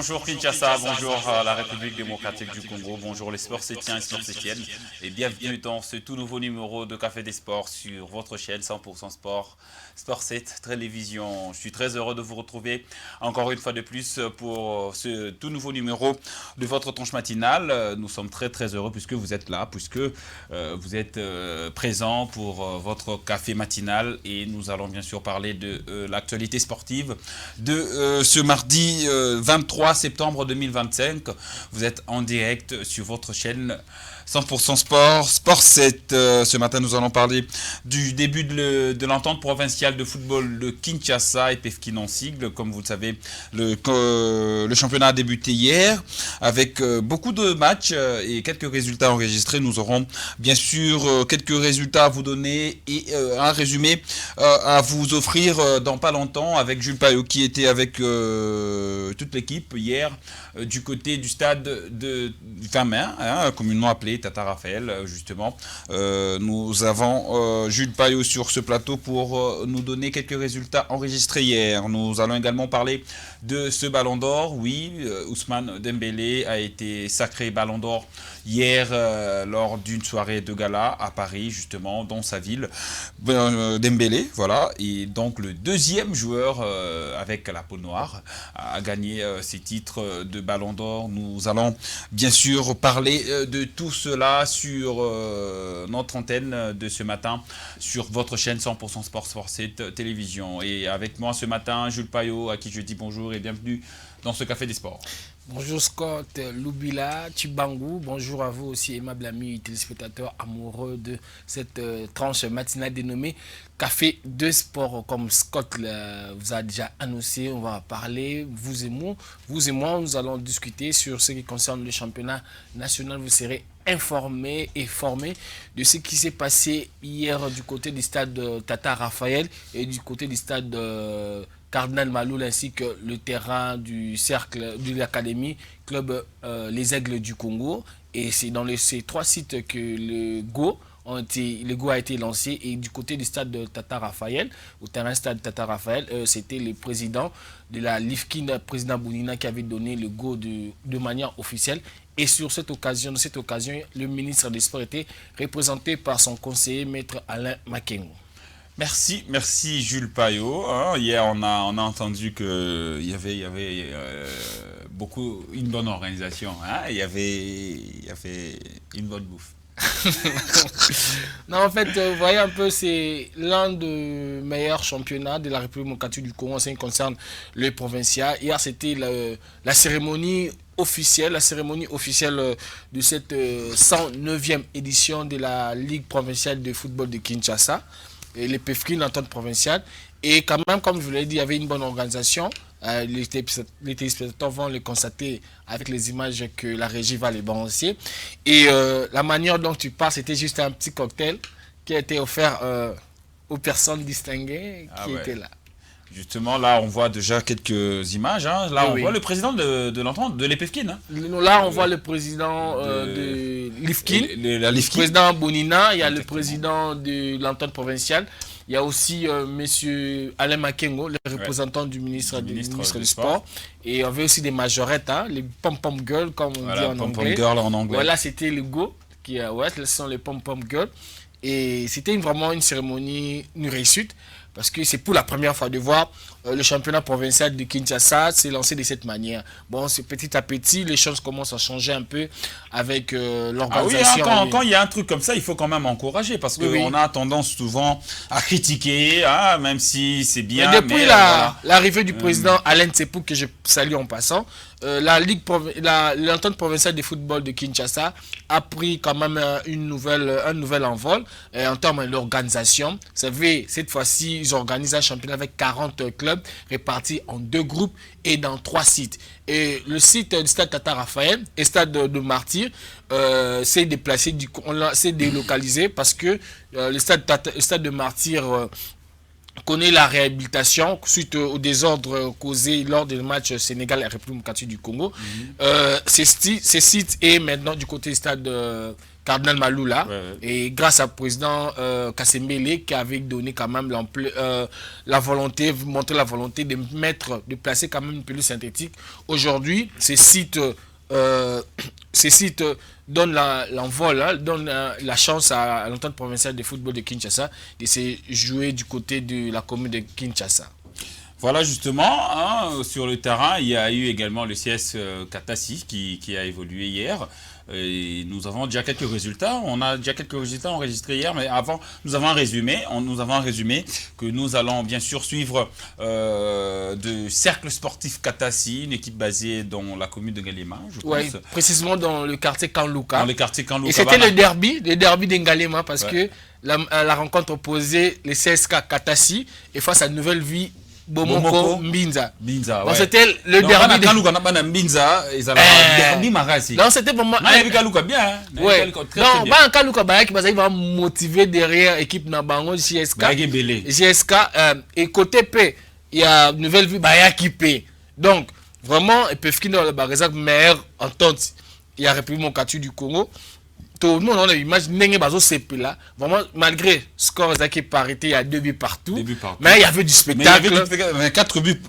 Bonjour Kinshasa, bonjour la République démocratique du Congo, bonjour les sports sétiens et sports sétiennes et bienvenue dans ce tout nouveau numéro de Café des Sports sur votre chaîne 100% Sport, Sport 7 Télévision. Je suis très heureux de vous retrouver encore une fois de plus pour ce tout nouveau numéro de votre tranche matinale. Nous sommes très heureux puisque vous êtes là, puisque vous êtes présents pour votre café matinal et nous allons bien sûr parler de l'actualité sportive de ce mardi 23 septembre 2025. Vous êtes en direct sur votre chaîne 100% Sport, Sport 7. Ce matin, nous allons parler du début de l'entente provinciale de football de Kinshasa et Pefkin en sigle. Comme vous le savez, le championnat a débuté hier avec beaucoup de matchs et quelques résultats enregistrés. Nous aurons bien sûr quelques résultats à vous donner et un résumé à vous offrir dans pas longtemps avec Jules Payot qui était avec toute l'équipe hier du côté du stade de Famin, communément appelé Tata Raphaël, justement. Nous avons Jules Payot sur ce plateau pour nous donner quelques résultats enregistrés hier. Nous allons également parler de ce Ballon d'Or. Oui, Ousmane Dembélé a été sacré Ballon d'Or hier lors d'une soirée de gala à Paris, justement, dans sa ville. Dembélé, voilà, et donc le deuxième joueur avec la peau noire a gagné ces titres de Ballon d'Or. Nous allons bien sûr parler de tout cela sur notre antenne de ce matin sur votre chaîne 100% Sport Sport 7 Télévision. Et avec moi ce matin, Jules Payot, à qui je dis bonjour et bienvenue dans ce Café des Sports. Bonjour Scott, Loubila, Tchibangou, bonjour à vous aussi aimables amis téléspectateurs amoureux de cette tranche matinale dénommée Café de Sport. Comme Scott vous a déjà annoncé, on va parler, vous et moi, nous allons discuter sur ce qui concerne le championnat national. Vous serez informés et formés de ce qui s'est passé hier du côté du stade Tata Raphaël et du côté du stade Cardinal Maloul ainsi que le terrain du cercle de l'académie club les Aigles du Congo. Et c'est dans ces trois sites que le Go a été lancé. Et du côté du stade de Tata Raphaël, au terrain stade Tata Raphaël, c'était le président de la LIFKIN, président Bounina, qui avait donné le Go de manière officielle. Et sur cette occasion, le ministre des Sports était représenté par son conseiller, maître Alain Makengo. Merci Jules Payot. Hier, on a entendu qu'il y avait une bonne organisation. Il y avait une bonne bouffe. Non, en fait, vous voyez un peu, c'est l'un des meilleurs championnats de la République démocratique du Congo en ce qui concerne le provincial. Hier, c'était la cérémonie officielle de cette 109e édition de la Ligue provinciale de football de Kinshasa. Et les PEFKIN, l'entente provinciale. Et quand même, comme je vous l'ai dit, il y avait une bonne organisation. Les téléspectateurs vont le constater avec les images que la régie va les balancer. Et la manière dont tu parles, c'était juste un petit cocktail qui a été offert aux personnes distinguées qui étaient là. Justement, là, on voit déjà quelques images. Là, on voit le président de l'entente, de l'EPFKIN. Là, on voit le président de l'IFKIN, le président Bounina, il y a le président de l'entente provinciale. Il y a aussi M. Alain Makengo, le représentant du ministre du Sport. Et on avait aussi des majorettes, les pom-pom girls, comme on dit en anglais. Girl en anglais. Voilà, c'était le Go. Ce sont les pom-pom girls. Et c'était vraiment une cérémonie, une réussite. Parce que c'est pour la première fois de voir le championnat provincial de Kinshasa s'est lancé de cette manière. Bon, c'est petit à petit, les choses commencent à changer un peu avec l'organisation. Quand il y a un truc comme ça, il faut quand même encourager. Parce qu'on a tendance souvent à critiquer, même si c'est bien. Mais depuis l'arrivée du président Alain Tsepou, que je salue en passant, l'entente provinciale de football de Kinshasa a pris quand même un nouvel envol en termes d'organisation. Vous savez, cette fois-ci, ils organisent un championnat avec 40 clubs répartis en 2 groupes et dans 3 sites. Et le site du stade Tata Raphaël et stade de Martyr s'est délocalisé parce que le stade de Martyr connaît la réhabilitation suite au désordre causé lors du match Sénégal et République démocratique du Congo. Ce site est maintenant du côté du stade Cardinal Maloula. Et grâce au président Kassembele qui avait donné quand même la volonté, montré la volonté de placer quand même une pelouse synthétique. Aujourd'hui, ces sites donne l'envol, donne la chance à l'entente provinciale de football de Kinshasa de se jouer du côté de la commune de Kinshasa. Voilà justement, hein, sur le terrain, il y a eu également le CS Katassi qui a évolué hier. Et nous avons déjà quelques résultats. On a déjà quelques résultats enregistrés hier, mais avant, nous avons un résumé. Nous avons un résumé que nous allons bien sûr suivre de Cercle Sportif Katassi, une équipe basée dans la commune de Ngalema, je pense. Oui, précisément dans le quartier Kanlouka. Dans le quartier Kanlouka. Et c'était le derby de Ngalema parce que la rencontre opposait les CSK Katassi et face à Nouvelle Vie Bomoko Mbinza. Ouais. C'était le derby de Mbinza, derby marasi. Non, c'était vraiment bien. Ouais. Non, ba Kaluka ba qui va motiver derrière équipe na bango JSK. JSK et côté P, il y a Nouvelle Vie ba qui paie. Donc vraiment ils peuvent finir le réserve meilleure entente. Il y a République démocratique du Congo. Tout le monde a l'image là. Vraiment, malgré score qui parité, il y a 2 buts partout. Mais il y avait du spectacle. Il y avait 4 buts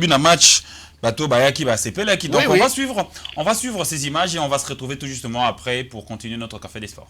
dans le match. Bateau Bayaki va là qui. Donc on va suivre ces images et on va se retrouver tout justement après pour continuer notre café des sports.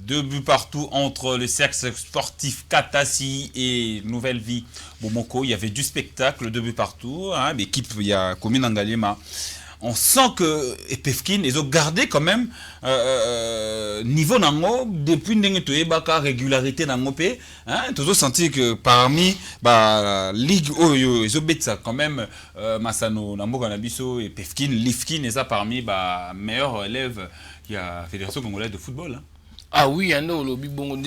2 buts partout entre le cercle sportif Katassi et Nouvelle Vie Bomoko. Il y avait du spectacle, 2 buts partout. Hein, l'équipe, il y a Commune Angalema. On sent que Epefkin, ils ont gardé quand même niveau nango depuis la régularité nango pe. Hein, tous ont senti que parmi ligue ils ont ça quand même Masano Nambo Kanabiso et Epefkin, Lifkin et ça parmi meilleurs élèves qui a Fédération congolaise de football. Hein. Ah oui, il y en a au lobby bon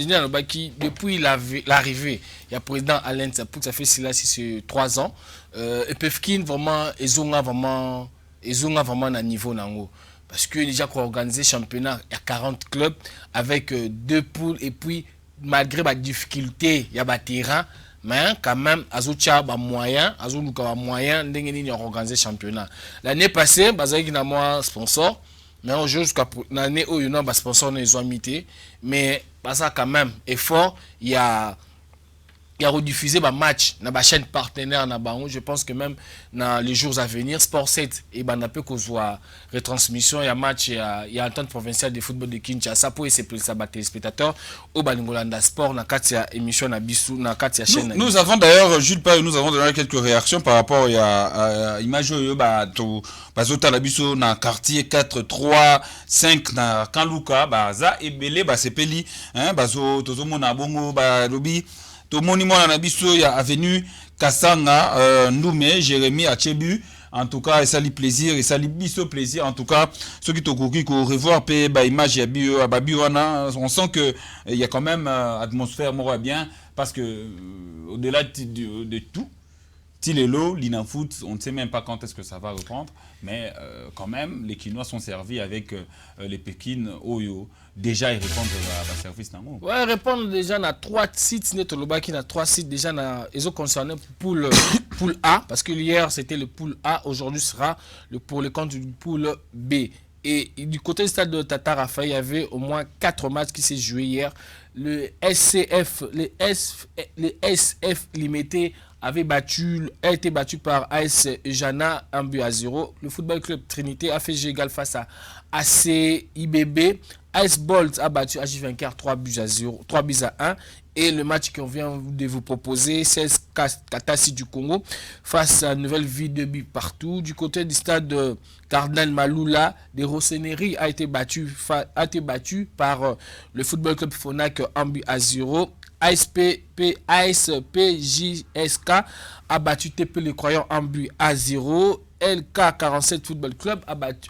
qui depuis l'arrivée, il y a président Alain Tsapouk, ça fait cela c'est 3 ans. Epefkin vraiment ils ont vraiment un niveau nango parce que déjà qu'on a organisé championnat il y a 40 clubs avec 2 poules et puis malgré la difficulté il y a des terrain mais quand même azocha ba moyen azoluka moyen ndenge nini organiser championnat l'année passée bazaki na moi sponsor mais jusqu'à l'année où il y a un sponsor ils ont imité mais ça quand même effort il y a rediffusé ma match na ba chaîne partenaire na bango. Je pense que même dans les jours à venir Sport 7 et na peut soit retransmission il y a match il y a entente provinciale de football de Kinshasa pour essayer de sabattre les spectateurs au Balingolanda Sport na katia émission na bisu na katia chaîne. Nous avons d'ailleurs Jules Pay, nous avons donné quelques réactions par rapport à image to bazota la bisu na quartier 4 3 5 na Kanluka za ebele sepeli hein bazo tozomona bongo lobi to monument na biso ya avenue Kasanga Ndoumé Jérémy Achebu. En tout cas, ça lui plaisir et ça lui biso plaisir. En tout cas, ceux qui t'ont qu'on revoir pe image ya bio babiwana, on sent que il y a quand même atmosphère moi bien parce que au-delà de tout, Tilelo, l'Inafoot, on ne sait même pas quand est-ce que ça va reprendre, mais quand même, les Quinois sont servis avec les Pékin Oyo. Déjà, ils répondent à service. Ouais, répondent déjà à 3 sites, qui a 3 sites déjà, ils ont concerné poule A, parce que hier c'était le poule A, aujourd'hui sera pour le compte du poule B. Et du côté du stade de Tata Raphaël, il y avait au moins 4 matchs qui s'est joué hier. Le SCF, les SF Limité a été battu par AS Jana 1-0. Le Football Club Trinité a fait jeu égal face à ACIBB. AS Bolt a battu AJ Vainqueur 3 buts à 1. Et le match qu'on vient de vous proposer, c'est Katassi du Congo face à Nouvelle Vie 2 buts partout. Du côté du stade de Cardinal Maloula, des Rossoneri a été battu par le Football Club Fonac 1-0. ASPJSK a battu TP Le Croyant 1-0. LK47 Football Club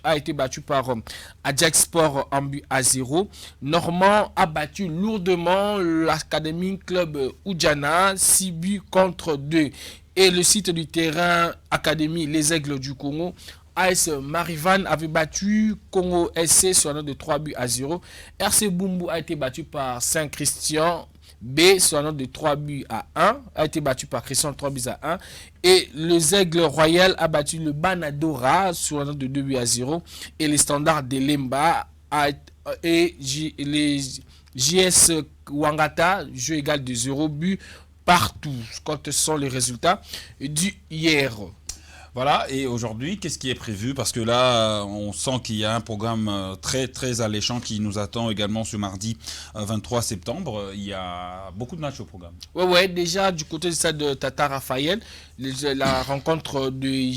a été battu par Ajax Sport 1-0. Normand a battu lourdement l'Académie Club Oudjana 6 buts contre 2. Et le site du terrain Académie Les Aigles du Congo, AS Marivan avait battu Congo SC sur un note de 3-0. RC Bumbu a été battu par Saint-Christian B sur un note de 3-1, a été battu par Christian 3-1. Et le Aigle Royal a battu le Banadora sur un note de 2-0. Et les Standards de Lemba et les JS Wangata, jeu égal de 0 but partout. Quels sont les résultats du hier? Voilà, et aujourd'hui, qu'est-ce qui est prévu? Parce que là, on sent qu'il y a un programme très, très alléchant qui nous attend également ce mardi 23 septembre. Il y a beaucoup de matchs au programme. Ouais, déjà du côté du stade de Tata Raphaël, la rencontre de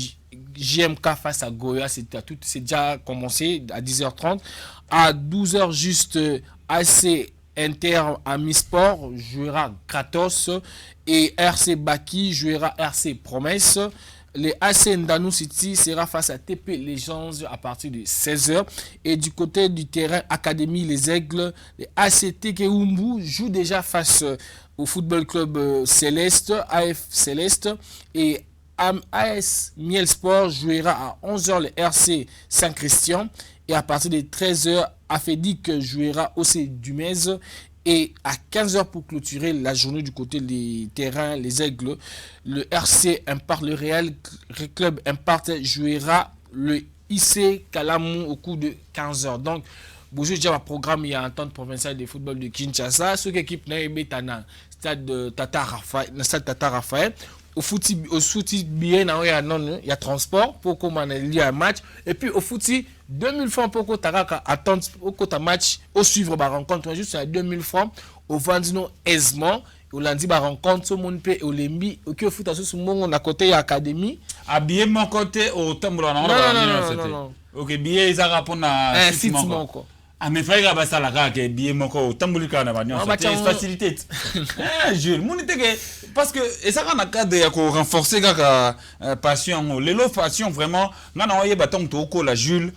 JMK face à Goya, c'est déjà commencé à 10h30. À 12h juste, AC Inter Amisport jouera Kratos et RC Baki jouera RC Promesse. Les AC Ndanou City sera face à TP Legends à partir de 16h. Et du côté du terrain Académie Les Aigles, les ACT Keumbu jouent déjà face au Football Club Céleste, AF Céleste. Et AS Miel Sport jouera à 11h le RC Saint-Christian. Et à partir de 13h, Afedic jouera au C Dumez. Et à 15h pour clôturer la journée du côté des terrains, les Aigles, le RC Impart, le Real Club Impart jouera le IC Kalamou au cours de 15h. Donc, bonjour, déjà, programme, il y a un temps de provincial de football de Kinshasa. Ce équipe n'a pas stade de Tata Raphaël. Au footy bien, il y a transport pour qu'on ait un match. Et puis au footy 2000 francs pour que tu attendre au côté match, au suivre la rencontre, juste à 2000 francs, au vendino aisément, au lundi la rencontre, au monde paye, au lembi, au qui au foot à ce moment on a côté l'académie. Habillé mon côté au tambour non. Ok, billet ils répondent à site mon ah mes frères bah ça la que billet mon ko tambour kana ba nyonso c'est facilité. Jules, mon était parce que et ça na cadre ya ko renforcer ka passion les lots passion vraiment ngana oye baton to ko la Jules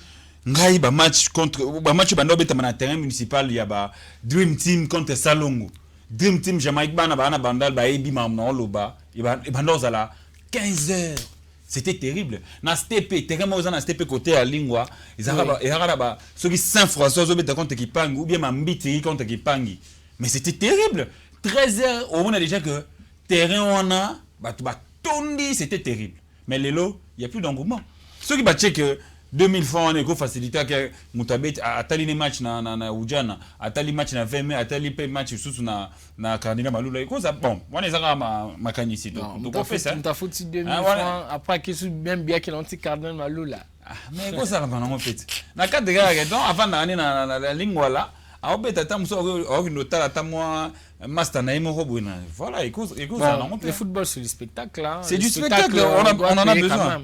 ngai ba match contre ba match ba nobeta na terrain municipal ya ba Dream Team contre Salongo. Dream Team Jamaïque bana bana bandal ba ebi mamno loba e ba ndozala 15 heures. C'était terrible. Na STP, terrain na STP côté à lingua, ils araba ceux qui Saint-François obeta contre qui pangi ou bien mambiti contre qui pangi. Mais c'était terrible. 13 heures, on a déjà que terrain on a ba tondi, c'était terrible. Mais les lots, il y a plus d'engouement. Ceux qui battent que 2000 francs on est go facilité que mutabet atali ni match na ujana atali match na 20 mai atali pe match sous na Cardinal Malula et ça bon on est à makanyisi donc on fait ça on t'a foutu 2000 francs après que sous même bien qu'il anti Cardinal Malula mais quoi ça va on fait na cadre gars donc avant na lingua là a obeta tamso o notala tamwa master na imo robuna voilà écoute ça le football c'est du spectacle hein. C'est du spectacle on en a besoin.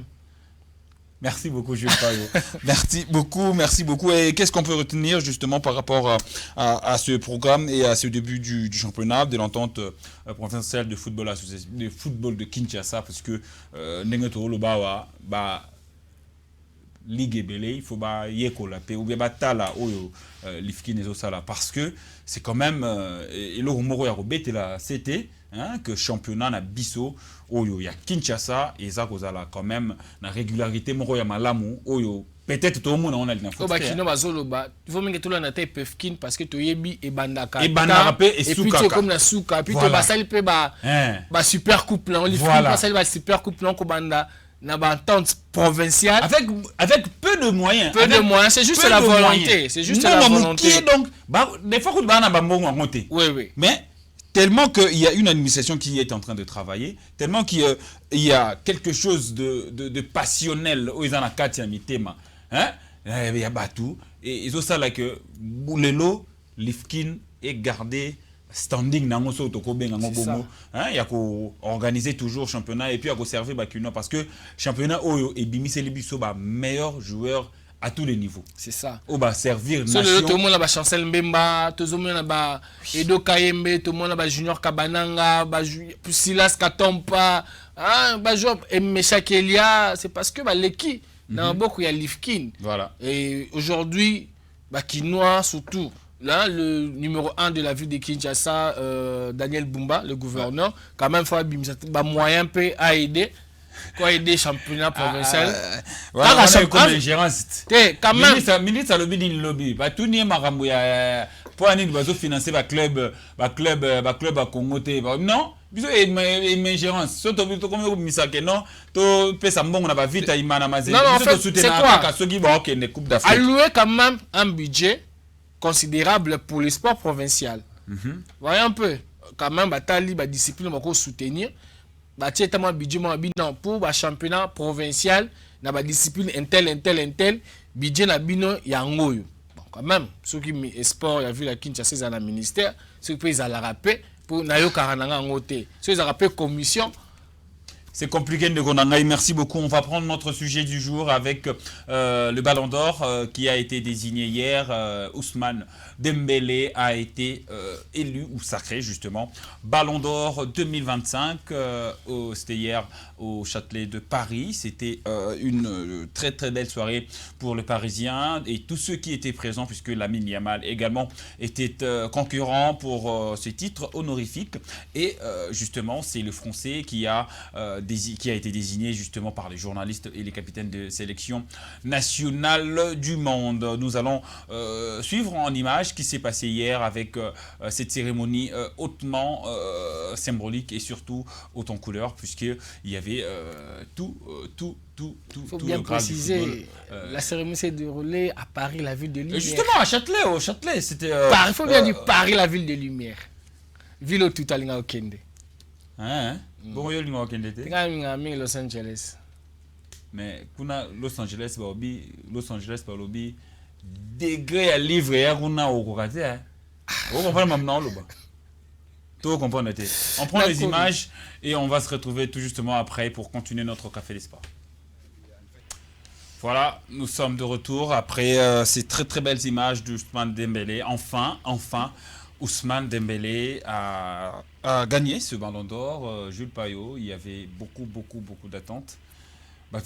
Merci beaucoup, Jules Payot. Merci beaucoup. Et qu'est-ce qu'on peut retenir justement par rapport à ce programme et à ce début du championnat de l'entente provinciale de football de Kinshasa, parce que Nengeto Lobawa, Ligue Belé, il faut yeko la paix ou bien tala oyo lifkin et sala parce que c'est quand même et le rumoro ya robete la CT hein, que championnat na biso oyo ya Kinshasa et ça kozala quand même na régularité moro ya malamu oyo peut-être tout le monde on a na foot. Kino bazoloba, il faut mingi tout la taille pefkin parce que to yebi e bandaka. Et bandaka et puis tu comme na souka, puis to basali pe ba super coupe là, on lui fait basali ba super coupe là ko banda. N'a pas entente provinciale avec peu de moyens. C'est juste la volonté. C'est juste la volonté. Donc, des fois, on va en monter. Oui. Mais tellement qu'il y a une administration qui est en train de travailler, tellement qu'il y a quelque chose de passionnel aux Anakati Mitema. Il y a Batou. Et ils ont ça là que Boulelo, Lifkin est gardé. Standing nango so to ko benga ngobomo hein ya ko organiser toujours championnat et puis à ko servir bakino parce que championnat oyo et bimiseli biso ba meilleur joueur à tous les niveaux. C'est ça. O ba servir nation. Tout le monde ba Chancel Mbemba, tout le monde ba Edo Kayembe, tout le monde ba Junior Kabananga, ba Silas Katompa, hein ba job et Meshakelia, c'est parce que ba Leki dans beaucoup il y a Lifkin. Voilà. Et aujourd'hui ba Kinois surtout là, le numéro 1 de la ville de Kinshasa, Daniel Bumba, le gouverneur, quand même, il faut un moyen à aider. Quoi aider le championnat provincial. Voilà, comme gérance. Quand même. Ministre a lobby d'une lobby. Tout n'y est marambo. Pour un niveau financer le club à Congo. Non, il y a une gérance. Surtout comme vous me dites, non, tu peux ça bon, on a vite à Imana Mazé. Non, en fait, c'est quoi? Allouer quand même un budget considérable pour les sports provinciaux. Voyez un peu, quand même, Batali, la discipline, on va soutenir. Bâtir tellement budget pour le championnat provincial, na ba discipline intel, budget na bino yangoyo. Bon, quand même, ceux qui sport, il y a vu la Kinshasa dans le ministère, ceux qui ils à la rappeler pour nayo karananga ngote. Ceux qui rappellent commission. C'est compliqué de Gondangaï. Merci beaucoup. On va prendre notre sujet du jour avec le Ballon d'Or qui a été désigné hier. Ousmane Dembélé a été élu ou sacré justement Ballon d'Or 2025. C'était hier au Châtelet de Paris. C'était une très très belle soirée pour le Parisien et tous ceux qui étaient présents puisque Lamine Yamal également était concurrent pour ce titre honorifique. Et justement, c'est le Français qui a été désigné justement par les journalistes et les capitaines de sélection nationale du monde. Nous allons suivre en images ce qui s'est passé hier avec cette cérémonie hautement symbolique et surtout haute en couleur puisqu'il y avait tout faut bien préciser, la cérémonie s'est déroulée à Paris, la ville de lumière. Justement, à Châtelet, au Châtelet, c'était... Il faut bien dire Paris, la ville de lumière. Ville où tout a l'inga au Kende. Bon, il y a l'inga au Kende. L'inga Los Angeles. mais kuna Los Angeles par lobby degré à livre et kuna okokate hein. On comprend maintenant le bas. Tout comprendre. On prend les images et on va se retrouver tout justement après pour continuer notre café des sports. Voilà, nous sommes de retour après ces très très belles images d'Ousmane Dembélé. Enfin, Ousmane Dembélé a gagné ce ballon d'or. Jules Payot, il y avait beaucoup d'attentes. Mais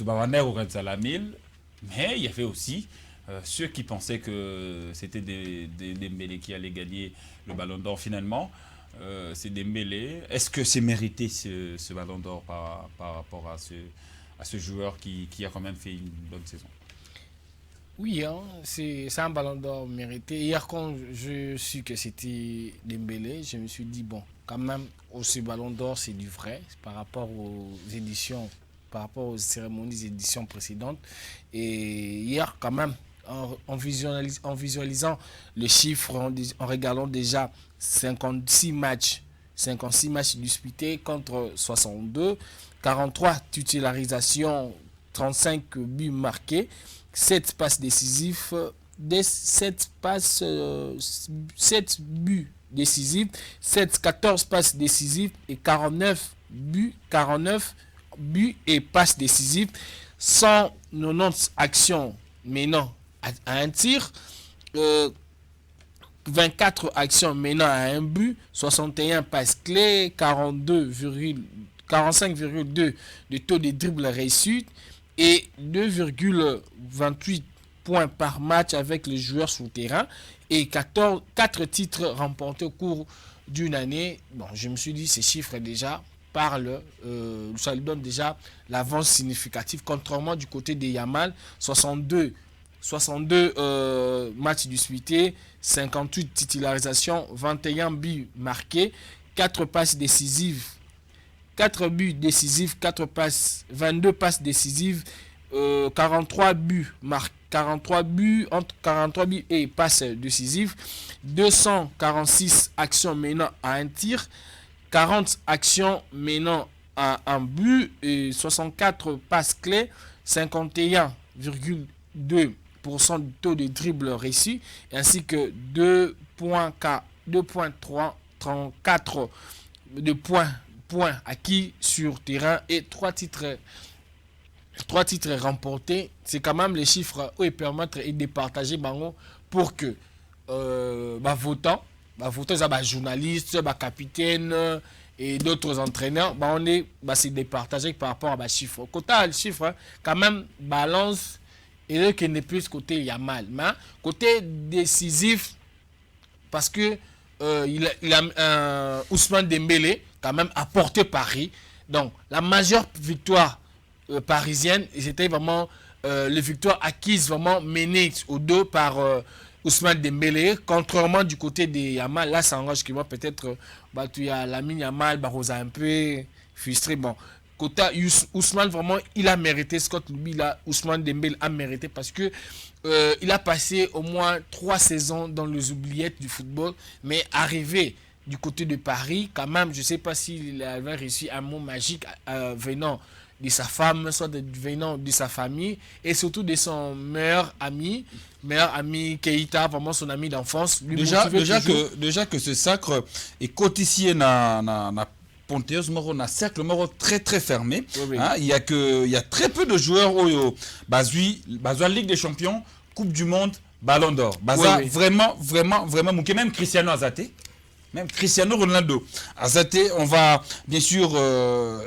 il y avait aussi ceux qui pensaient que c'était Dembélé qui allait gagner le ballon d'or finalement. C'est Dembélé. Est-ce que c'est mérité ce ballon d'or par rapport à ce joueur qui a quand même fait une bonne saison? Oui, hein, c'est un ballon d'or mérité. Hier, quand je su que c'était Dembélé, je me suis dit, bon, quand même, ce ballon d'or, c'est du vrai par rapport aux éditions, par rapport aux cérémonies d'éditions précédentes. Et hier, quand même, en visualisant le chiffre, en regardant déjà 56 matchs disputés contre 62, 43 titularisations, 35 buts marqués, 7 passes décisives, 7 buts décisifs, 14 passes décisives et 49 buts et passes décisives, 190 actions menant à un tir, 24 actions menant à un but, 61 passes clés, 45,2 de taux de dribble réussi et 2,28 points par match avec les joueurs sur le terrain et 4 titres remportés au cours d'une année. Bon, je me suis dit, ces chiffres déjà parlent, ça lui donne déjà l'avance significative, contrairement du côté des Yamal, 62 matchs disputés, 58 titularisations, 21 buts marqués, 4 passes décisives, 4 buts décisifs, 22 passes décisives, 43 buts entre 43 buts et passes décisives, 246 actions menant à un tir, 40 actions menant à un but et 64 passes clés, 51,2% de taux de dribble réussi, ainsi que 2,34 de points acquis sur terrain et 3 titres remportés. C'est quand même les chiffres où ils permettent de partager pour que votants, journalistes, capitaines et d'autres entraîneurs, c'est départagé par rapport à chiffres. Côté chiffres, quand même balance et qui n'est plus côté Yamal, mais côté décisif parce que il a Ousmane Dembélé quand même a porté Paris. Donc la majeure victoire parisienne, c'était vraiment les victoires acquises vraiment menées au dos par Ousmane Dembélé, contrairement du côté des Yamal. Là ça engage qui va peut-être tu as Lamine Yamal, Barosa un peu frustré. Bon, côté Ousmane vraiment il a mérité, Scott Loubi là, Ousmane Dembélé a mérité parce que il a passé au moins 3 saisons dans les oubliettes du football, mais arrivé du côté de Paris, quand même, je ne sais pas s'il avait réussi un mot magique venant de sa femme, soit venant de sa famille, et surtout de son meilleur ami Keita, vraiment son ami d'enfance. Déjà que ce sacre est cotissé dans Ponteos Moro, na cercle Moro très très fermé. Oui. Hein, il y a très peu de joueurs Bazui Ligue des Champions, Coupe du Monde, Ballon d'Or. Oui. Vraiment, même Cristiano Azate. Même Cristiano Ronaldo. Azate, on va bien sûr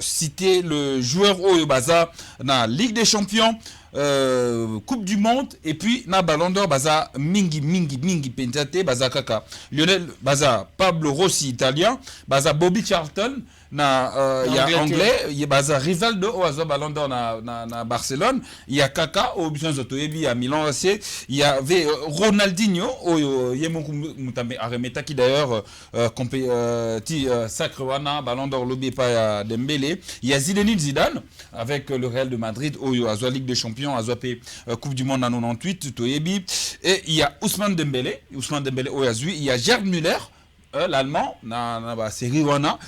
citer le joueur Baza dans Ligue des Champions, Coupe du Monde et puis na Ballon d'Or Baza mingi Pentate Baza Kaka. Lionel Baza Pablo Rossi italien, Baza Bobby Charlton na il y a anglais, il y a Baza Rivaldo au Baza Ballon d'Or na Barcelone, il y a Kaka au Bisan Zotoebi à Milan AC, il y avait Ronaldinho au Yemoku Mutambe Aremeta qui d'ailleurs sacre wana Ballon d'Or lobby pas Dembélé, il y a Zinedine Zidane avec le Real de Madrid au Azwa Ligue des Champions, Azwa Coupe du Monde en 98 Toyebi, et il y a Ousmane Dembélé au Azui, il y a Gerd Müller l'Allemand, na ba série wana,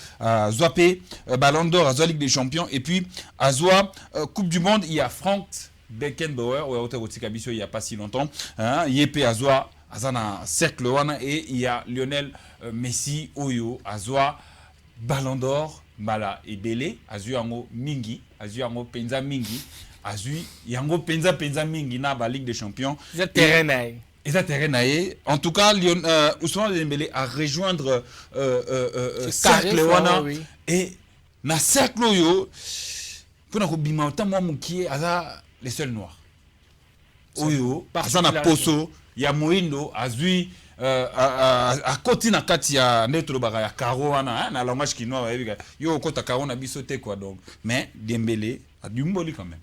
Zoapé, Ballon d'Or, Azwa Ligue des Champions, et puis Azwa Coupe du Monde, il y a Frank Beckenbauer, il n'y a pas si longtemps, Yepe Azwa, Azana Cercle wana, et il y a Lionel Messi, Oyo, Azwa Ballon d'Or, Mala et Belé, Azu Yango Mingi, Azu Yango Penza Mingi, Azu Yango Penza Mingi, na ba Ligue des Champions. C'est terrain. Et ça terrain. En tout cas, Ousmane Dembélé a rejoindre Cercle wana, et na Cercle yo, pour nous bima autant moi qui est les seuls noirs. Oyo, Azana Poso, ya Moindo, Azu à côté na kati ya neto ba ya karo wana na langage chinois yo kota karo na bisoté quoi donc mais Dembélé a du mboli quand même.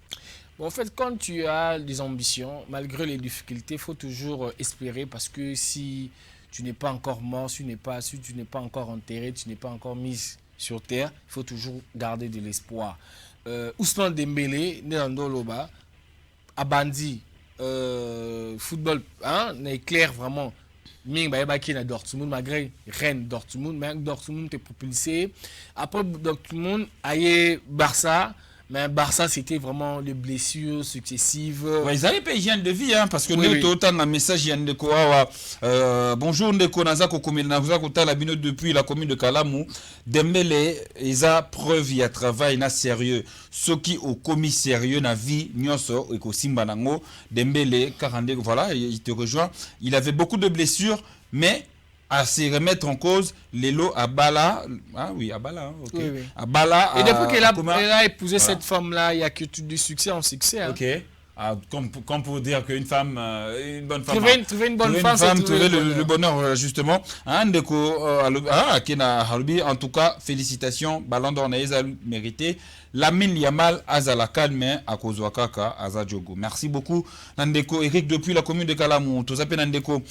Bon, en fait, quand tu as des ambitions, malgré les difficultés, il faut toujours espérer parce que si tu n'es pas encore mort, si tu n'es pas encore enterré, tu n'es pas encore mis sur terre, il faut toujours garder de l'espoir. Ousmane Dembélé, né dans Doloba, a bandi football, n'est clair vraiment. Ming qui na Dortmund malgré Rennes Dortmund mais Dortmund est propulsé après Dortmund aille Barça mais Barça c'était vraiment les blessures successives. Ouais, ils avaient pas hygiène de vie parce que nous autant un message y de quoi bonjour ndeko naza ko komela naza ko tala bino depuis la commune de Kalamu Dembélé isa preuve ya travail na sérieux soki au commis sérieux na vie nyonso et ko simba nango Dembélé 42 voilà il te rejoint il avait beaucoup de blessures mais à se remettre en cause Lelo Abala Abala ok oui. Abala et depuis qu'elle a épousé cette femme là il y a que du succès en succès ok comme pour dire qu'une femme une bonne femme trouver une bonne femme trouver le bonheur justement en tout cas félicitations Ballon d'Or naïza mérité Lamine Yamal azala calme à Kozwakaka Azadjogo. Merci beaucoup Nandeko Eric depuis la commune de Kalamu. Tozape Nandeko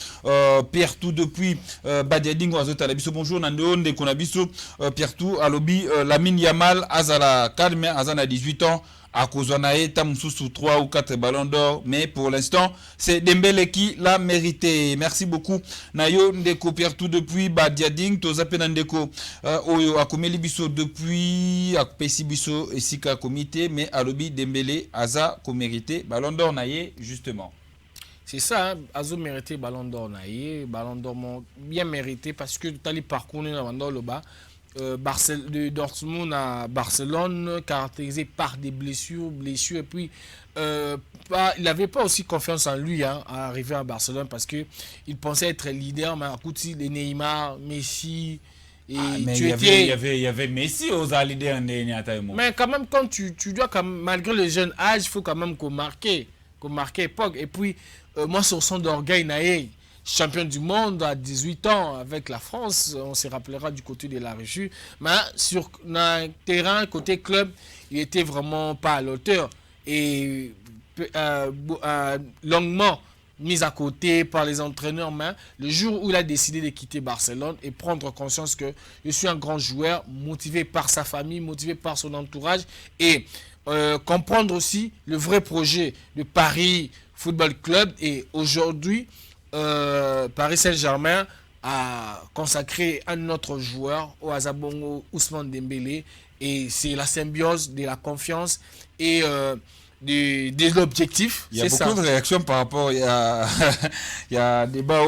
Pierre Tout depuis Badiadingo Azota Labiso. Bonjour Nandeko Nabiso Pierre Tout Alobi Lamine Yamal azala calme Azana 18 ans à Kozwanae Tamsusu 3 ou 4 ballons d'or mais pour l'instant c'est Dembélé qui l'a mérité. Merci beaucoup Nayo Ndeko Pierre Tout depuis Badiading Tozape Nandeko Oyo Akomeli Biso depuis Akpesi Biso et Sika comité mais Alobi Dembélé Aza ko mérité Ballon d'Or naie justement. C'est ça, Azo mérité Ballon d'Or naie, Ballon d'Or bien mérité parce que tu as les parcours dans le bas. De Dortmund à Barcelone, caractérisé par des blessures et puis il n'avait pas aussi confiance en lui à arriver à Barcelone parce que il pensait être leader, mais à côté de Neymar, Messi et il y avait Messi aux leaders. Mais quand même quand tu dois malgré le jeune âge, il faut quand même qu'on marque époque et puis moi sur son d'orgueil naïe champion du monde à 18 ans avec la France, on se rappellera du côté de la régie. Mais sur un terrain, côté club, il était vraiment pas à l'auteur. Et longuement mis à côté par les entraîneurs. Mais le jour où il a décidé de quitter Barcelone et prendre conscience que je suis un grand joueur, motivé par sa famille, motivé par son entourage et comprendre aussi le vrai projet de Paris Football Club. Et aujourd'hui, Paris Saint-Germain a consacré un autre joueur au Azabongo Ousmane Dembélé et c'est la symbiose de la confiance et de l'objectif. Il y a beaucoup de réactions par rapport il y a débat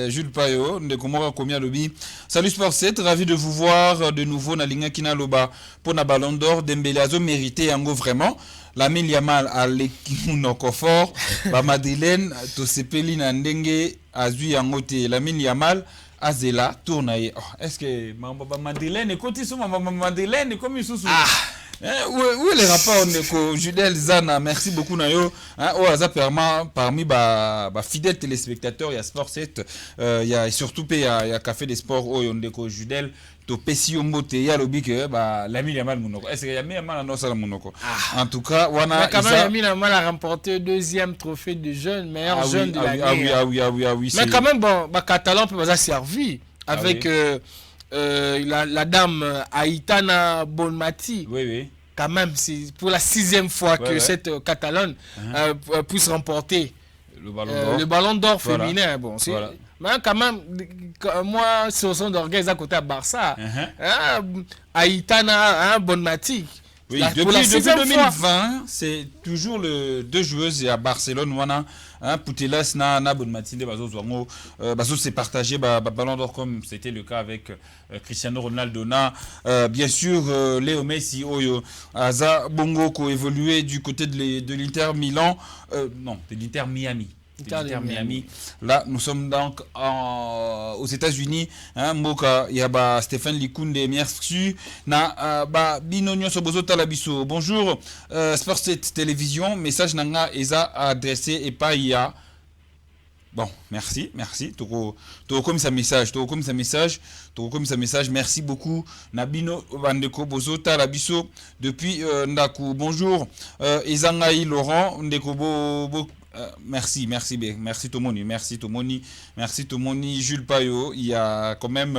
Jules Payo Ndekomora Komia Lobi. Salut Sport 7, ravi de vous voir de nouveau na Linga Kina Loba pour na Ballon d'Or. Dembélé a mérité yango vraiment. Lamine Yamal a l'équipe fort. Ba Madeleine to sepeli na ndenge azui yango te. Lamine Yamal azela tournaye. Est-ce que Madeleine écoute ça Madeleine comme sous où est le rapport de Judel Zana? Merci beaucoup Nayo. Parmi les fidèles téléspectateurs, il y a Sport 7, il y a surtout il y a Café des Sports où il y a Judel. To pesi yombote ya lobi que Lamine Yamal munoko. Est-ce qu'il y a Yamal dans ça munoko? En tout cas, mais quand même Lamine Yamal a remporté le deuxième trophée de jeune meilleur jeune de l'année. Oui. Mais quand même bon, Catalan peut pas servi avec la dame Aitana Bonmati. Oui. Quand même, c'est pour la 6e fois que cette Catalane puisse remporter le Ballon d'Or féminin. Bon, Mais quand même, moi, sur son d'orgueil, à côté à Barça, Aïtana, Bonmatic. Oui, depuis 2020, c'est toujours les deux joueuses à Barcelone. Putelas na bonne matinée, Bazo s'est partagé ballon d'or comme c'était le cas avec Cristiano Ronaldo. Bien sûr, Léo Messi, Oyo, Aza Bongo qui évolué du côté de l'Inter Milan, non, de l'Inter Miami. Miami. Là, nous sommes donc aux États-Unis. Moka, il y a Stéphane Likunde, merci. Binonio Sobozo Talabiso. Bonjour, Sport 7 Télévision. Message nanga eza adressé et pas IA. Bon, merci. Toko comme sa message. Merci beaucoup. Nabino Vandeko Bozo Talabiso depuis Ndaku. Bonjour, Ezangaï Laurent Ndeko merci Tomoni, Jules Payo. Il y a quand même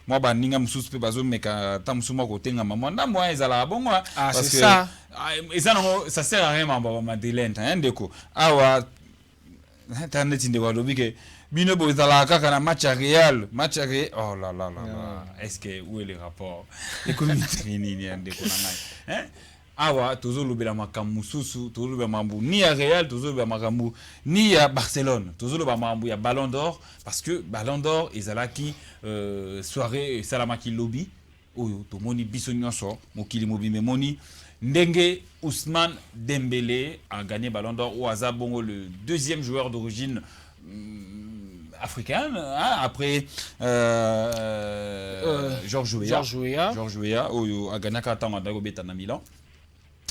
moi baninga mususu pe bazo meka tamusuma ko tenga maman na moi ezala bon parce que ça ça sert à rien maman Madeleine ndeko awa internet ndeko lobike bino bo ezala kaka na match Real oh là là. Est-ce que où est le rapport économique ni ndeko na ngai awa tozo lobela makambu susu tozo lobela mambu ni à Real tozo lobela makambu ni à Barcelone tozo lobela mambu ya Ballon d'Or parce que Ballon d'Or ezalaki soirée salamaki lobby oyo tomoni biso nyonso mokili mobimbe moni ndenge Ousmane Dembélé a gagné Ballon d'Or ou aza bongo le deuxième joueur d'origine africaine après Georges Weah oyo a gagné katanga ndako beta na Milan.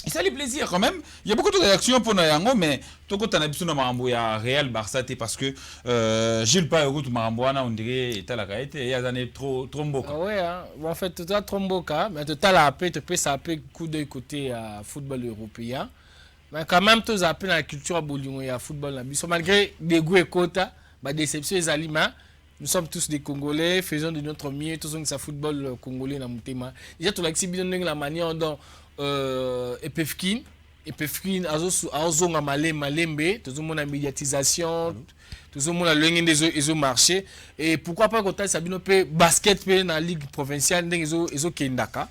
Et ça fait plaisir quand même. Il y a beaucoup de réactions pour Nayango, mais Toko Tanabisu na Marambo ya Real Barça parce que Gilles Payot Marambo on dirait est à la réalité il y a des années trop mboka. Ouais en fait tu as trop mboka mais tu as la paix tu peux saper coup de côté à football européen. Mais quand même tu as appris dans la culture bolingo ya football na biso malgré des goûts et quotas, bah déception les aliments. Nous sommes tous des Congolais, faisons de notre mieux, tous on football congolais na mutema. Déjà tu l'exhibition de la manière dont Epefkin azonga malembe tozomona la médiatisation tozomona lenge des marché et pourquoi pas quand ça bino pe basket pe na ligue provinciale ndenge ezo kendaka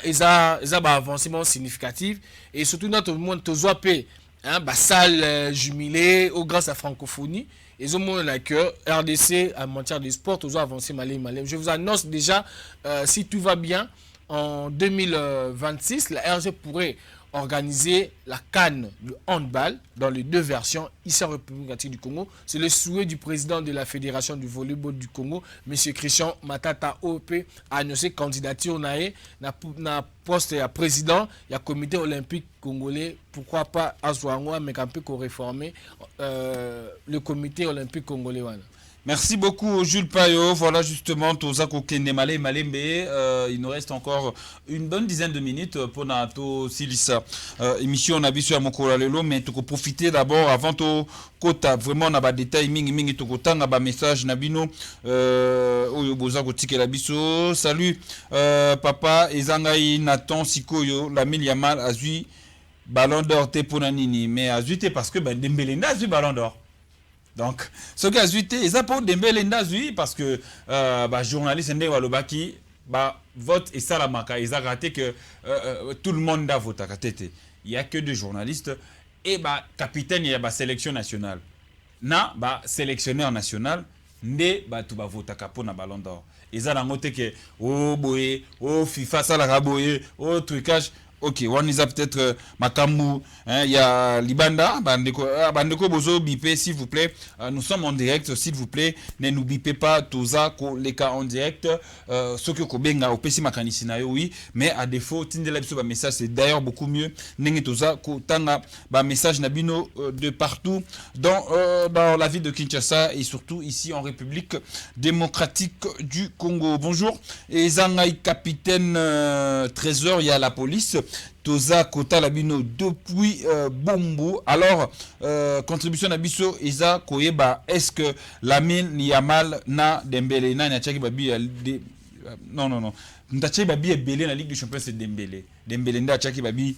eza ba avancement significatif et surtout notre monde tozo pe ba salle jumelée au grâce à francophonie ils ont mon cœur RDC en matière de sport tozo avancer malem. Je vous annonce déjà si tout va bien en 2026, la RG pourrait organiser la CAN de handball dans les deux versions ici en République démocratique du Congo. C'est le souhait du président de la Fédération du volleyball du Congo, M. Christian Matata OP, a annoncé candidature na poste à président, il y a comité olympique congolais, pourquoi pas à Zouangwa, mais qu'on peut réformer le comité olympique congolais. Merci beaucoup Jules Payot. Voilà justement Tozako Kende Malembe. Il nous reste encore une bonne dizaine de minutes pour Nato Silissa. Émission Nabisu à Mokola Lelo, mais tu peux profiter d'abord avant to kota vraiment na ba détail mingi to kotanga ba message nabino oyo bozako tikela biso. Salut papa ezangai Nathan Sikoyo la Yamal azui Ballon d'Or te ponanini mais azui te parce que Dembélé n'a azui Ballon d'Or. Donc, ce qui a zuité, ils ont pas Dembélé Ndazui parce que journaliste Ndé Walobaki vote et Salamaka, ils ont raté que tout le monde a voté. Il n'y a que deux journalistes et capitaine il y a sélection nationale. Na sélectionneur national Ndé tu vas voter pour na Ballon d'Or. Ils ont noté que boye, FIFA ça la boye, trucage. Ok, on a peut-être Makambu, il y a Libanda, Bandeko Bozo, bipé s'il vous plaît. Nous sommes en direct, s'il vous plaît. Ne nous bipez pas, Toza, les cas en direct. Ce que Kobenga, au PC Makanisina, oui. Mais à défaut, Tindela message, c'est d'ailleurs beaucoup mieux. Nenge Toza, Tanga, message Nabino de partout dans la ville de Kinshasa et surtout ici en République démocratique du Congo. Bonjour. Et Zangaï, capitaine Trésor, il y a la police. Toza Kota Labino depuis Bombo. Alors, contribution Nabiso Isa Koyeba, est-ce que Lamine Yamal na Dembélé na Niachaki Babi non non non ndache babi ebele na Ligue des Champions c'est Dembélé ndache babi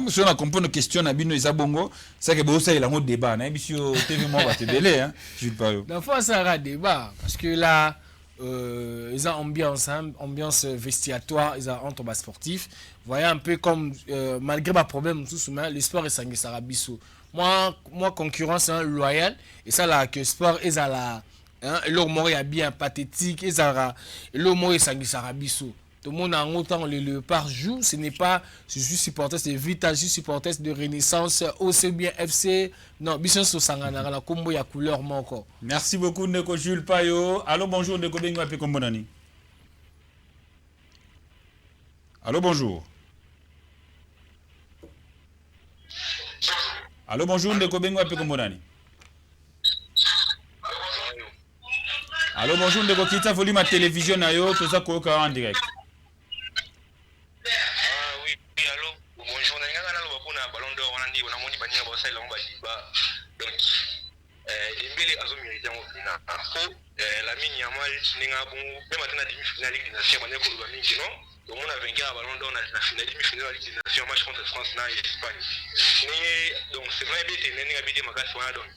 monsieur on a compris nos questions na bino eza bongo ça que bosa il a un débat na bisio TV moi ba te belé hein Jules Payot la fois ça aura débat parce que là ils ont ambiance vestiatoire ils ont entre bas sportif voyez un peu comme malgré ma problème tout souvent le sport est sangué sarabiso moi concurrence loyale et ça là que sport est à la l'homme mort est bien pathétique et ça l'homme mort est sangué sarabiso tout le monde a autant le par jour ce n'est pas je suis supporter de Vita je suis supporter de Renaissance aussi bien FC non biso so sangana la combo ya couleur moko. Merci beaucoup Ndeko Jules Payot. Allô bonjour Ndeko Bengo ape kombo nani. Allô bonjour. Allô bonjour Ndeko Bengo ape kombo nani. Allô bonjour Ndeko Kita volume à télévision na yo toza koyoka en direct. Dembélé a mérité en info la mine Yamal n'enga bon même maintenant demi-finale Ligue des Nations on est pour le mine non donc on a vaincu à Ballon d'Or la finale demi-finale Ligue des Nations match contre France na Espagne donc c'est vrai bête n'enga bête makasi wana donc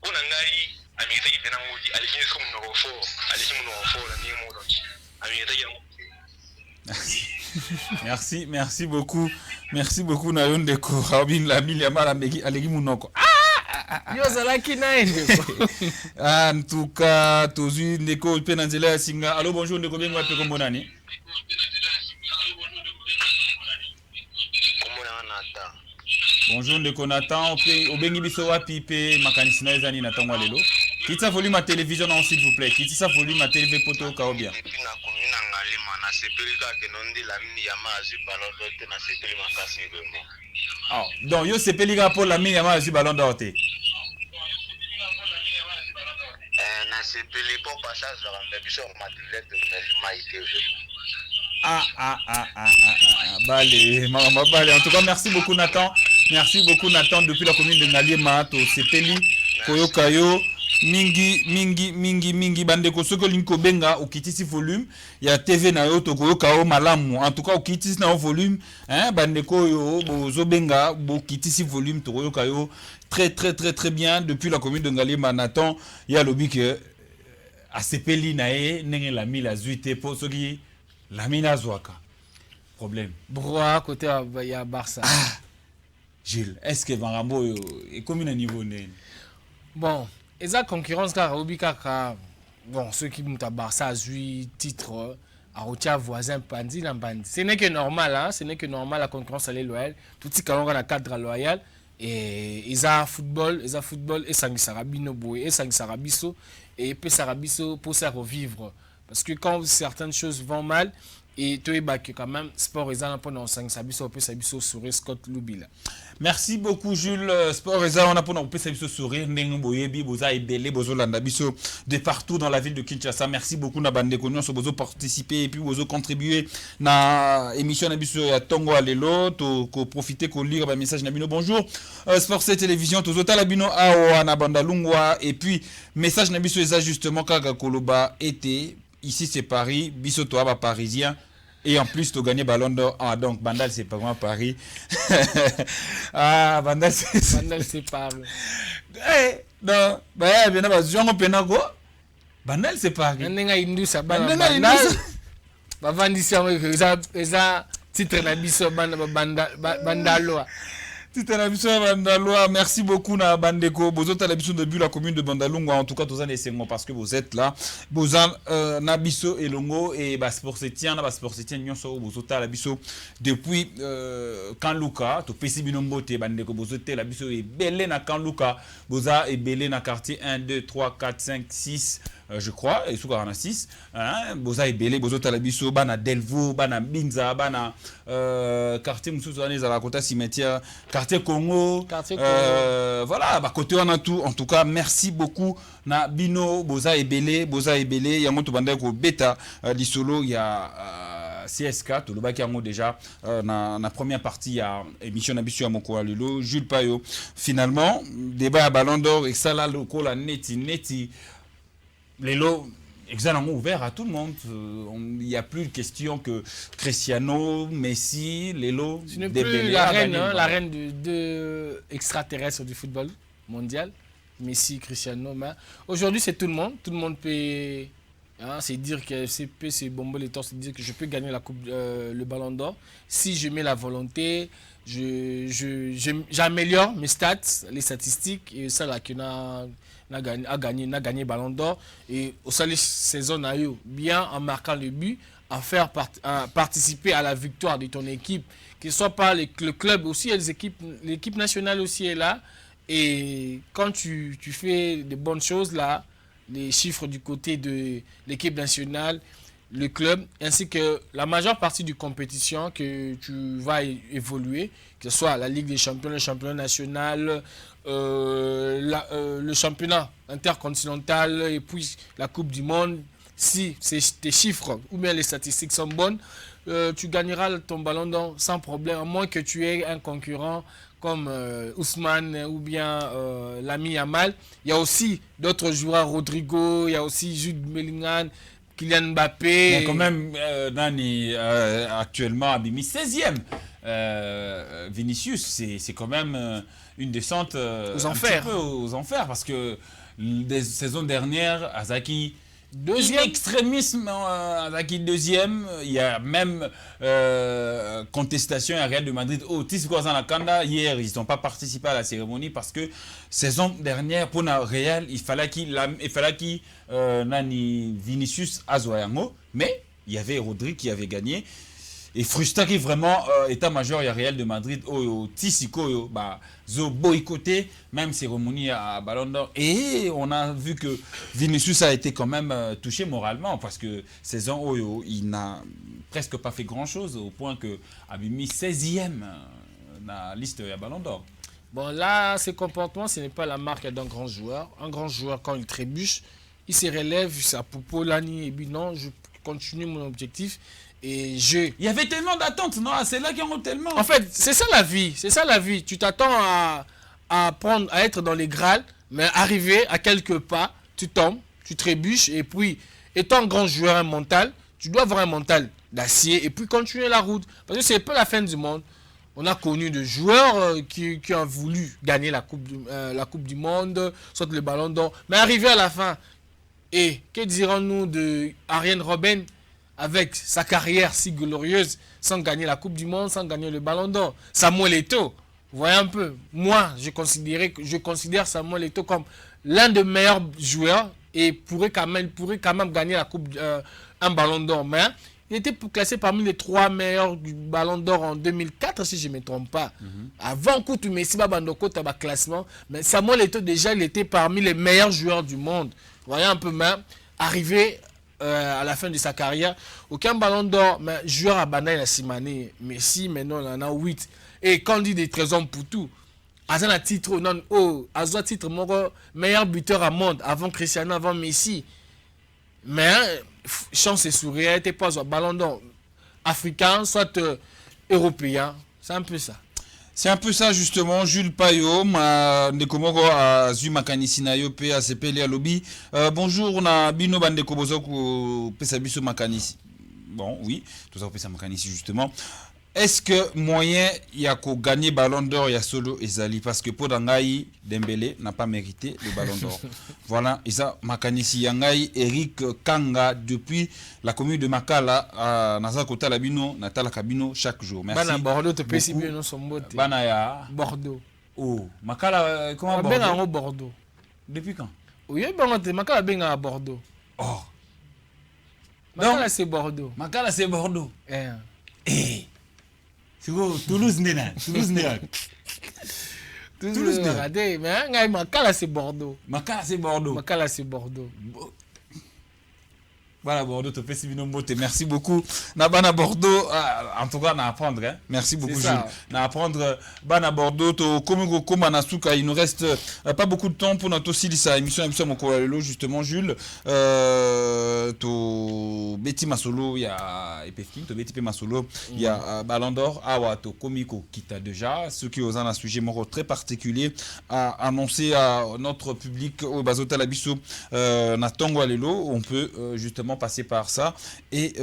on a ngai amérité qui vient ngodi aliki comme no fort aliki no fort la mine mo donc amérité yango. Merci beaucoup Nayon Ndeko Robin la mille Yamal aliki munoko. En tout cas, Tozu Ndeko Penanzela Singa. Allô, bonjour Ndeko Bengo ape kombo nani. Bonjour Ndeko Nathan, obengi biso wapi pe makanisi na ezani na tango lelo. Kitisa volume à télévision non s'il vous plaît. Kitisa volume à télé poto ka obia. Ah, donc yo sepelika pour la mine Yamal sur Ballon d'Or té. Balé. En tout cas, merci beaucoup Nathan. Depuis la commune de Ngaliema, to sepeli koyokayo mingi bandeko soko linko benga okitisi volume ya TV na yo to koyoka malamu. En tout cas, okitisi na volume bandeko yo bozo benga bokitisi volume to koyoka yo très bien depuis la commune de Ngaliema. Nathan ya lobi que a sepeli nae nenge la mila zuite po soki la mina zwaka problème broa côté ya Barça. Gilles, est-ce que Marambo est comme un niveau né? Bon, et ça concurrence car Obika bon ceux qui montent à Barça a joué titre à Rotia voisin Pandi Lambandi. Ce n'est que normal la concurrence elle est loyale. Tout ce qu'on a dans cadre loyal et ils a football et Sangi Sarabino Boy et Sangi Sarabiso et peut Sarabiso pour ça revivre parce que quand certaines choses vont mal et tu es back quand même sport ils ont pendant Sangi Sarabiso peut Sarabiso sur Scott Lubila. Merci beaucoup Jules. Sport Eza, on a pour nous ce sourire ndenge boyebi boza ebele bozo landa biso de partout dans la ville de Kinshasa. Merci beaucoup na bande konyo so bozo participer et puis bozo contribuer na émission na biso ya Tongo alelo to ko profiter ko lire ba message na bino. Bonjour Sport C télévision to zota la bino awa na banda lungwa et puis message na biso eza justement kaka koloba été ici c'est Paris biso to ba parisien. Et en plus, tu as gagné Ballon d'Or. Ah, donc, Bandal, c'est pas moi, Paris. Ah, Bandal, c'est Paris. Eh, non, bah, bien, bah, Jean Penago. Bandal, c'est Paris. Bandal, titre na biso Bandaloa. Merci beaucoup na bandeko bozota la biso depuis la commune de Bandalungwa. En tout cas tous les segments parce que vous êtes là bozan na biso elongo et ba sport setien nyonso bozota la biso depuis quand Luka to pesi binombo te bandeko bozote la biso e belé na quand Luka boza e belé na quartier 1 2 3 4 5 6 je crois et sous 46 hein boza e belé bozota la biso bana Delvaux bana Binza bana quartier mususu za la kota cimetière quartier Congo, voilà, bah côté on a tout. En tout cas, merci beaucoup na bino boza ebele yango to banda ko beta lisolo ya CSK to lobaki yango déjà na première partie ya émission na biso ya moko alelo Jules Payot. Finalement, débat à Ballon d'Or et ça là lokola neti lelo Examen ouvert à tout le monde. Il n'y a plus de question que Cristiano, Messi, Lelo, Ce n'est plus la reine de extraterrestre du football mondial. Messi, Cristiano. Mais aujourd'hui, c'est tout le monde. Tout le monde peut. Hein, c'est dire que c'est bomber les torses, c'est dire que je peux gagner le ballon d'or. Si je mets la volonté, j'améliore mes stats, les statistiques. Et ça, là, qu'on a gagné ballon d'or. Et au sein de la saison, bien en marquant le but, à faire participer à la victoire de ton équipe. Que ce soit par le club aussi, l'équipe nationale aussi est là. Et quand tu fais de bonnes choses là, les chiffres du côté de l'équipe nationale, le club, ainsi que la majeure partie du compétition que tu vas évoluer, que ce soit la Ligue des Champions, le championnat national, le championnat intercontinental et puis la Coupe du Monde, si tes chiffres ou bien les statistiques sont bonnes, tu gagneras ton ballon d'or sans problème, à moins que tu aies un concurrent comme Ousmane ou bien Lamine Yamal. Il y a aussi d'autres joueurs, Rodrigo, il y a aussi Jude Bellingham, Kylian Mbappé. Mais quand même, Nani, actuellement, Abimi 16e. Vinicius, c'est quand même une descente aux enfers. Un petit peu aux enfers, parce que les saisons dernières, Azaki, deuxième extrémisme, Azaki deuxième. Il y a même contestation à Real de Madrid. Oh, hier, ils n'ont pas participé à la cérémonie parce que saison dernière, pour le Real, il fallait qu'il Nani Vinicius Azoyango, mais il y avait Rodri qui avait gagné. Et Frustaki vraiment état-major, il y a Real de Madrid, Tissiko, zo boycotté, même cérémonie à Ballon d'Or. Et on a vu que Vinicius a été quand même touché moralement parce que saison il n'a presque pas fait grand-chose au point que a mis 16e dans la liste à Ballon d'Or. Bon, là, ces comportements, ce n'est pas la marque d'un grand joueur. Un grand joueur, quand il trébuche, il se relève, sa popo, l'année, et puis non, je continue mon objectif. Et il y avait tellement d'attentes, non? C'est là qu'il y en a tellement. En fait, c'est ça la vie. C'est ça la vie. Tu t'attends à être dans les grades, mais arriver à quelques pas, tu tombes, tu trébuches. Et puis, étant un grand joueur, un mental, tu dois avoir un mental d'acier et puis continuer la route. Parce que c'est pas la fin du monde. On a connu des joueurs qui ont voulu gagner la coupe du Monde, soit le Ballon d'Or. Mais arriver à la fin, et que dirons-nous de Arjen Robben avec sa carrière si glorieuse, sans gagner la Coupe du Monde, sans gagner le Ballon d'Or? Samuel Eto'o, vous voyez un peu, moi, je considère Samuel Eto'o comme l'un des meilleurs joueurs et pourrait quand même gagner un Ballon d'Or. Mais il était classé parmi les 3 meilleurs du Ballon d'Or en 2004, si je ne me trompe pas. Avant Koutou Messi, Babandoko, t'as classement. Mais Samuel Eto'o, déjà, il était parmi les meilleurs joueurs du monde. Vous voyez un peu, mais arrivé à la fin de sa carrière, aucun ballon d'or, mais joueur à Banaï la Simane, Messi, maintenant il en a 8. Et quand on dit des trésors pour tout, Azan a titre, non, Azan a titre, mon meilleur buteur à monde, avant Cristiano, avant Messi. Mais chance et sourire, n'était pas un ballon d'or africain, soit européen, c'est un peu ça. C'est un peu ça justement, Jules Payot, Ndekomoko a Makanisi na yo pe ACPL à lobby. Bonjour, on a Bino Bandeko Bozoko Pesabiso Makanisi. Bon, oui, tout ça Pesa Makanisi justement. Est-ce que moyen y a qu'au gagner Ballon d'Or, il y a solo Ezali parce que pour Dangaï, Dembélé n'a pas mérité le Ballon d'Or. Voilà, et ça, Makanisi Yangaï, Eric Kanga, depuis la commune de Makala, à Nazakota Labino, Natala Kabino, chaque jour. Merci. Bana Bordeaux, te pèse bien dans son mot. Bana ya Bordeaux. Oh, Makala, comment Bordeaux? Ben Bordeaux. Depuis quand? Oui, ben Makala ben à Bordeaux. Oh. Makala c'est Bordeaux. Makala c'est Bordeaux. Eh. Toulouse Néna. Toulouse Néna. Toulouse Néna. Mais Makala c'est Bordeaux. Makala c'est Bordeaux. Makala c'est Bordeaux. Voilà, Bordeaux, te fais merci beaucoup. Bana Bordeaux, en tout cas, on a apprendre. Hein. Merci beaucoup, Jules. On a apprendre. Bana Bordeaux, il nous reste pas beaucoup de temps pour notre aussi émission justement, Jules. To Beti Masolo, il y a Epefkin, Beti Pe Masolo, il y a Ballon d'Or, Awato, Komiko, qui t'a déjà, ceux qui ont un sujet moro très particulier à annoncer à notre public au Bazota Labiso, Natongo Alelo, on peut justement passer par ça et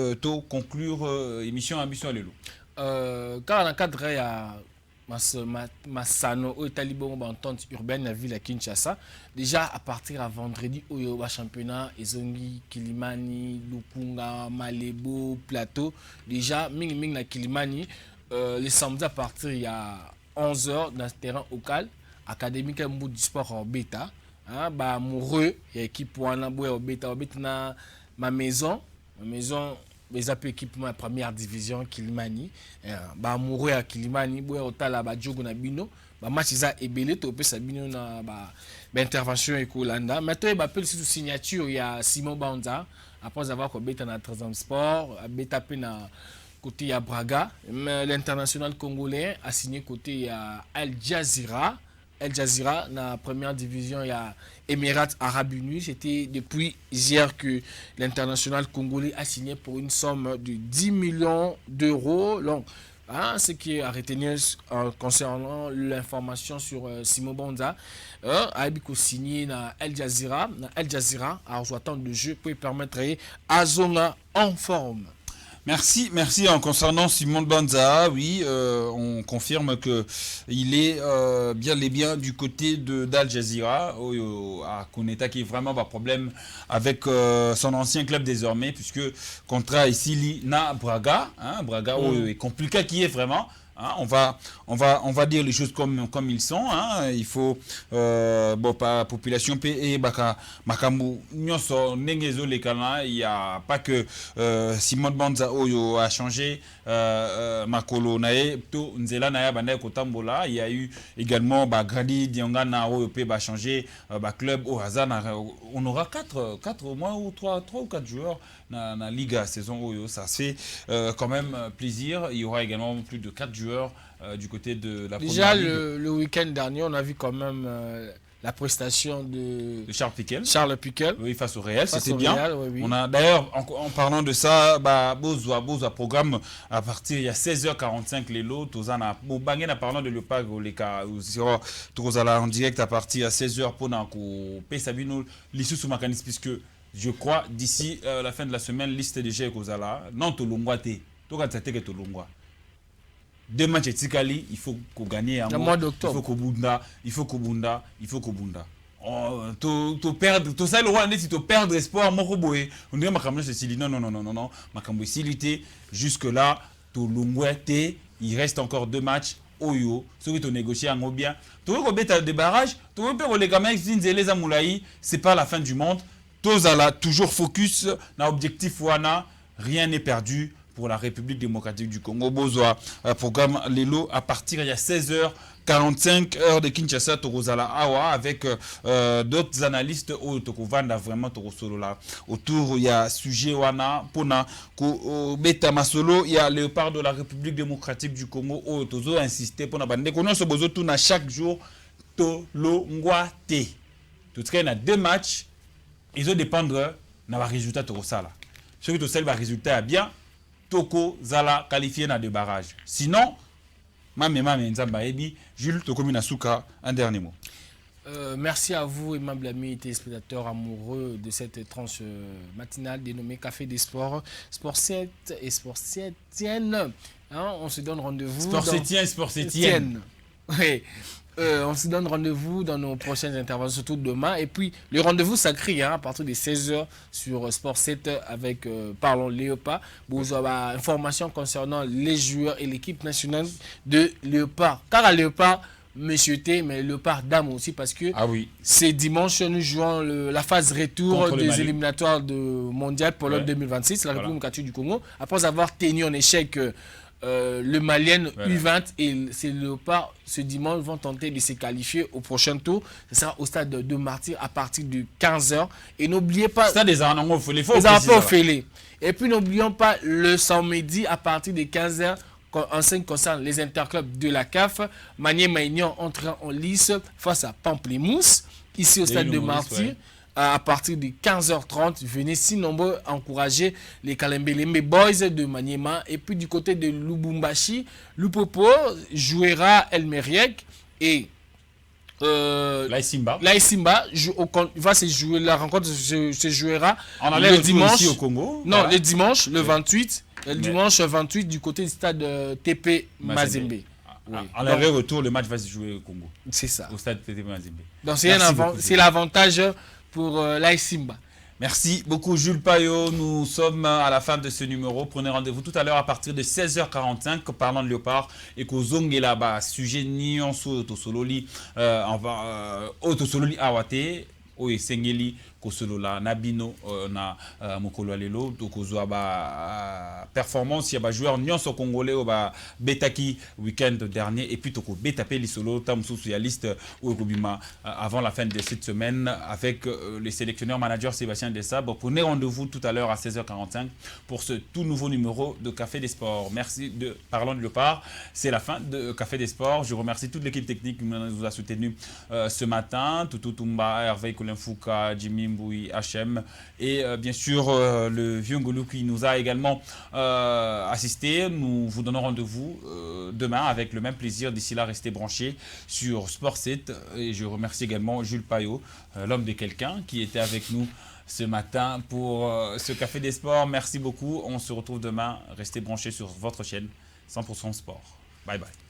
conclure émission Ambition Alelo. Car dans le cadre, il y a Massano, au Talibon, entente urbaine, la ville à Kinshasa. Déjà, à partir à vendredi, au Yoba championnat, Ezongi, Kilimani, Lukunga, Malebo, Plateau. Déjà, Ming na Kilimani, les samedis à partir, il y a 11h dans le terrain local, académique du sport en bêta. Bah, amoureux, il y a équipe pour un bêta, na ma maison. Les équipements de la première division Kilimani ba amoureux à Kilimani boya otala ba jogo na bino ba match za ebele to pesa bino na ba intervention et Kolanda maintenant ba appelle sous signature il y a Simon Banza après avoir ko beta na Transam Sport beta pe na côté ya Braga l'international congolais a signé côté ya Al Jazeera na première division, il y a Émirats Arabes Unis. C'était depuis hier que l'international congolais a signé pour une somme de 10 millions d'euros. Donc, ce qui est à retenir concernant l'information sur Simon Banza, a signé na Al Jazeera à rejoindre de jeu pour permettre à Zonga en forme. Merci. En concernant Simon Banza, oui, on confirme que il est bien du côté d'Al Jazeera, à Koneta, qui est vraiment pas problème avec son ancien club désormais, puisque contrat ici na Braga, Braga est compliqué qui est vraiment. On va dire les choses comme ils sont. Il faut pas population et baka makambu nyoso nengezo lekana. Il y a pas que Simon Banza Oyo a changé makolo nae to nzela na ya banda kotambola. Il y a eu également Grady Dionga na Oyo pe ba changé club au hasard. On aura 4 au moins ou 3 ou 4 joueurs na Liga saison Oyo. Ça se fait quand même plaisir. Il y aura également plus de 4 joueurs du côté de la Déjà le week-end dernier, on a vu quand même la prestation de Charles Piquel. Oui, face au Real, c'était bien. Real, oui. On a d'ailleurs en parlant de ça, Bozoa programme à partir il y a 16h45 les lots, Tozana Bangé en parlant de Leopard les cas Tozala en direct à partir à 16h pour ko Pesabino l'issue sous mécanisme puisque je crois d'ici la fin de la semaine liste déjà Kozala non Tolongwate. Toka tsate ke Tolongwa. 2 matchs etikali, il faut qu'on gagne le mois d'octobre. Il faut qu'on bunda. To perdre, to ça le roi net, to perdre espoir moko boye. On dirait makambo c'est non. Makambo silité jusque là to longwate, il reste encore 2 matchs oyo. Ceux qui ont négocié en bien. To ko beta de barrage, to pe ko les gamins zinzele za moulayi, c'est pas la fin du monde. Tozala toujours focus na objectif wana, rien n'est perdu. Pour la République démocratique du Congo. Bozoa, programme Lelo à partir il y a 16h45 heure de Kinshasa, Torozala Awa, avec d'autres analystes au Tokovanda, vraiment Torosolo là. Autour, il y a sujet Wana, Pona, Beta Masolo, il y a Léopard de la République démocratique du Congo, au Tozo insisté pour Nabande. Kono se bozo tourne chaque jour, Tolongwate. Tout ce qu'il y a 2 matchs, ils ont dépendre de résultat Torosala. Ce que tu le résultat est bien. Toko Zala qualifié dans 2 barrages. Sinon, Jules Tokomina Souka, un dernier mot. Merci à vous, aimable amis téléspectateurs amoureux de cette tranche matinale dénommée Café des Sports. Sport 7 et Sport 7. On se donne rendez-vous. Sport 7. Oui. On se donne rendez-vous dans nos prochaines interventions, surtout demain. Et puis, le rendez-vous sacré à partir de 16h sur Sport 7 avec Parlons Léopard. Vous avez information concernant les joueurs et l'équipe nationale de Léopard. Car à Léopard, Monsieur T, mais Léopard Dame aussi, parce que c'est dimanche, nous jouons la phase retour des éliminatoires de Mondial Pologne 2026, la République du Congo. Après avoir tenu en échec le Malien U20 et c'est Léopard ce dimanche vont tenter de se qualifier au prochain tour. Ce sera au stade de Martyr à partir de 15h. Et n'oubliez pas... Stade des Arnangos, et puis n'oublions pas le samedi à partir de 15h en ce qui concerne les interclubs de la CAF. Manier Maignan entrera en lice face à Pamplemousse, ici au stade de Martyr. à partir de 15h30. Venez si nombreux encourager les Kalembelembe Boys de Maniema. Et puis du côté de Lubumbashi, Lupopo jouera El Meriek et L'Aïsimba va se jouer, la rencontre se jouera le dimanche ici au Congo. Non, voilà. le dimanche, le 28. Le dimanche 28 du côté du stade TP Mazembe. Oui. En aller-retour, le match va se jouer au Congo. C'est ça. Au stade TP Mazembe. Donc c'est l'avantage pour l'Aïsimba. Merci beaucoup Jules Payot. Nous sommes à la fin de ce numéro. Prenez rendez-vous tout à l'heure à partir de 16h45 parlant de Léopard et qu'au zongue là-bas sujet nyonso tosololi tosololi awate o esengeli kosolola nabino na mokolo lelo tokozwa ba performance ya ba joueur nyonso congolais au ba betaki week-end dernier et puis toko betape lisolo tamsusu ya liste o kobima avant la fin de cette semaine avec le sélectionneur manager Sébastien Desabre. Prenez rendez-vous tout à l'heure à 16h45 pour ce tout nouveau numéro de Café des Sports. Merci de Parlons de Léopard. C'est la fin de Café des Sports. Je remercie toute l'équipe technique qui nous a soutenu ce matin. Toutou Tumba, Hervé Kolenfouka, Jimmy Mboui, HM et bien sûr le vieux Ngolou qui nous a également assisté. Nous vous donnons rendez-vous demain avec le même plaisir. D'ici là, restez branchés sur Sport 7 et je remercie également Jules Payot, l'homme de quelqu'un qui était avec nous ce matin pour ce Café des Sports. Merci beaucoup. On se retrouve demain. Restez branchés sur votre chaîne 100% Sport. Bye bye.